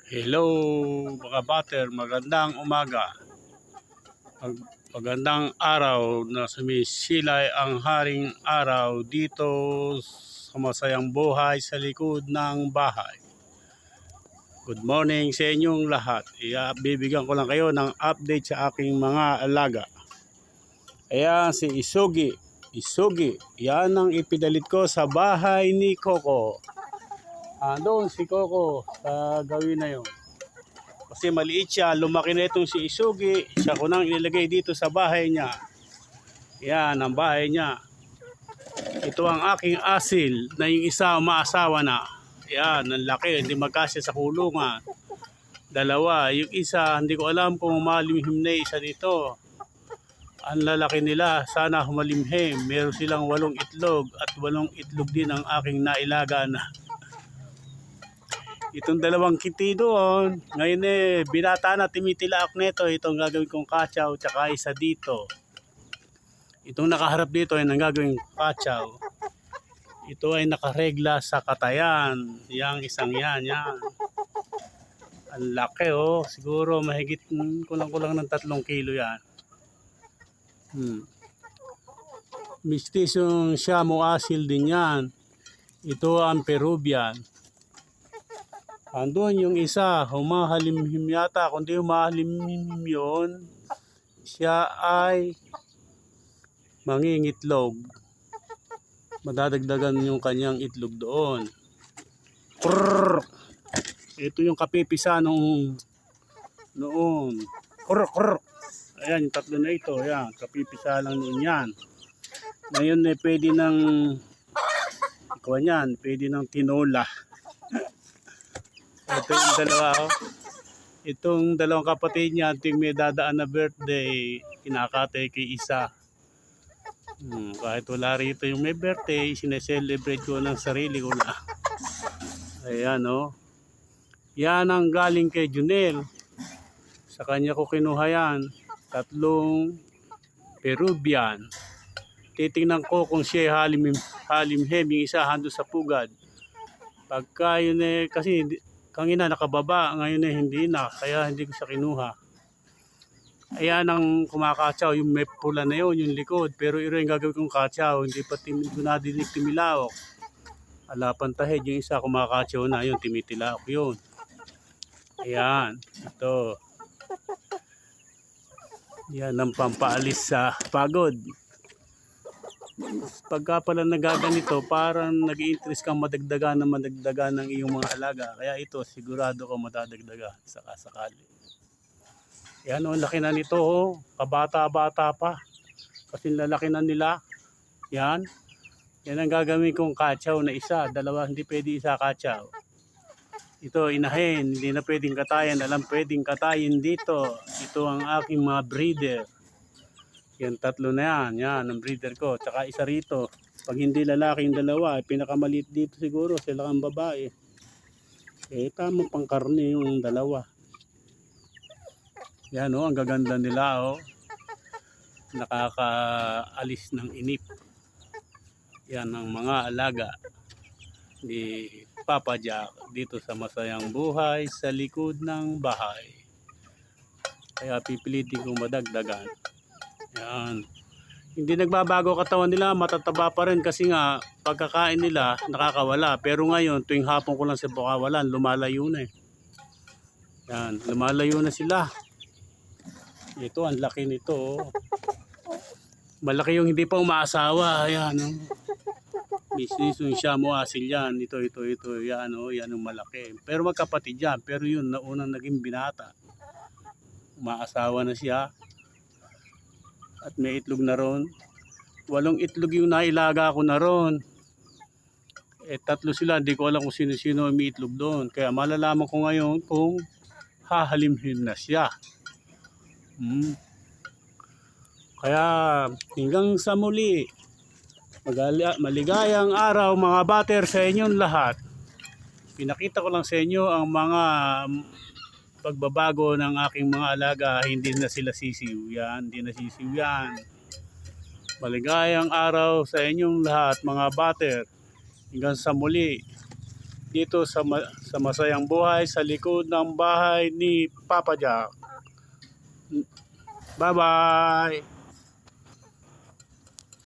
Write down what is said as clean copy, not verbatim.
Hello mga bater, magandang umaga. Magandang araw na sumisilay ang haring araw dito sa masayang buhay sa likod ng bahay. Good morning sa inyong lahat. Bibigyan ko lang kayo ng update sa aking mga alaga. Ayan si Isugi. Yan ang ipidalit ko sa bahay ni Coco. Doon si Coco sa gawin na yun. Kasi maliit siya, lumaki na itong si Isugi. Siya ko nang ilagay dito sa bahay niya. Yan ang bahay niya. Ito ang aking asil na yung isa umaasawa na. Yan, ang laki, hindi magkasya sa kulungan. Dalawa, yung isa, hindi ko alam kung malimhim na isa dito. Ang lalaki nila, sana humalimhim. Meron silang 8 itlog at 8 itlog din ang aking nailaga na. Itong dalawang kiti doon, ngayon binata na, timitilaak nito. Itong gagawin kong kachaw, tsaka isa dito. Itong nakaharap dito ay nang gagawin kachaw. Ito ay nakaregla sa katayan. Yang isang yan. Ang laki siguro mahigit kulang ng 3 kilo yan. Mistizong Siamo asil din yan. Ito ang Peruvian. Andun yung isa, humahalimhim yata. Kung di humahalimhim yun, siya ay mangingitlog. Madadagdagan yung kanyang itlog doon. Krrrr! Ito yung kapipisa noon. Krrrr! Ayan, yung 3 na ito. Ayan, kapipisa lang noon yan. Ngayon pwede ng pwede ng tinola. Ito yung dalawa. Itong dalawang kapatid niya, ting may dadaan na birthday, kinakatay kay isa. Kahit wala rito yung may birthday, sineselebrate ko ng sarili ko na. Ayan Yan ang galing kay Junel. Sa kanya ko kinuha yan. 3 Peruvian. Titingnan ko kung siya halimhem, yung isa hando sa pugad. Pagka yun kasi kanina nakababa, ngayon hindi na, kaya hindi ko siya kinuha. Ayan ang kumakatsaw, yung may pula na yun, yung likod. Pero ito yung gagawin kong katsaw, hindi pa nadinig timilaok. Alapantahid, yung isa kumakatsaw na, yun timitilaok yun. Ayan, ito. Yan ang pampaalis sa pagod. Pagka pala nagaganito, parang nag-i-interest kang madagdagan ng iyong mga alaga. Kaya ito, sigurado ko madadagdagan sakasakali. Yan laki na nito kabata-bata pa. Kasi lalaki na nila. Yan ang gagawin kong kachaw na isa. 2, hindi pwede isa kachaw. Ito, inahin, hindi na pwedeng katayan. Alam, pwedeng katayin dito. Ito ang aking mga breeder. Yan 3 na yan ang breeder ko. Tsaka isa rito. Pag hindi lalaki yung 2, pinakamaliit dito siguro, sila ang babae. Tama pang karne yung 2. Yan ang gaganda nila nakakaalis ng inip. Yan ang mga alaga ni Papa Jack dito sa masayang buhay sa likod ng bahay. Kaya pipilitin kong madagdagan. Yan. Hindi nagbabago katawan nila, matataba pa rin kasi nga pagkakain nila nakakawala. Pero ngayon tuwing hapon ko lang sa pakawalan, lumalayo na Yan, lumalayo na sila. Ito ang laki nito. Malaki yung hindi pa umaasawa. Ayan Mistizong Siamo asil yan. Ito. Yan ang malaki. Pero magkapatid yan. Pero yun, naunang naging binata. Umaasawa na siya. At may itlog na ron. 8 itlog yung nailaga ko na ron. 3 sila. Hindi ko alam kung sino-sino may itlog doon. Kaya malalaman ko ngayon kung hahalimhim na siya. Kaya hanggang sa muli. Maligayang araw mga bater sa inyong lahat. Pinakita ko lang sa inyo ang mga pagbabago ng aking mga alaga. Hindi na sila sisiw yan. Maligayang araw sa inyong lahat mga bater. Hanggang sa muli. dito sa masayang buhay sa likod ng bahay ni Papa Jack. Bye-bye!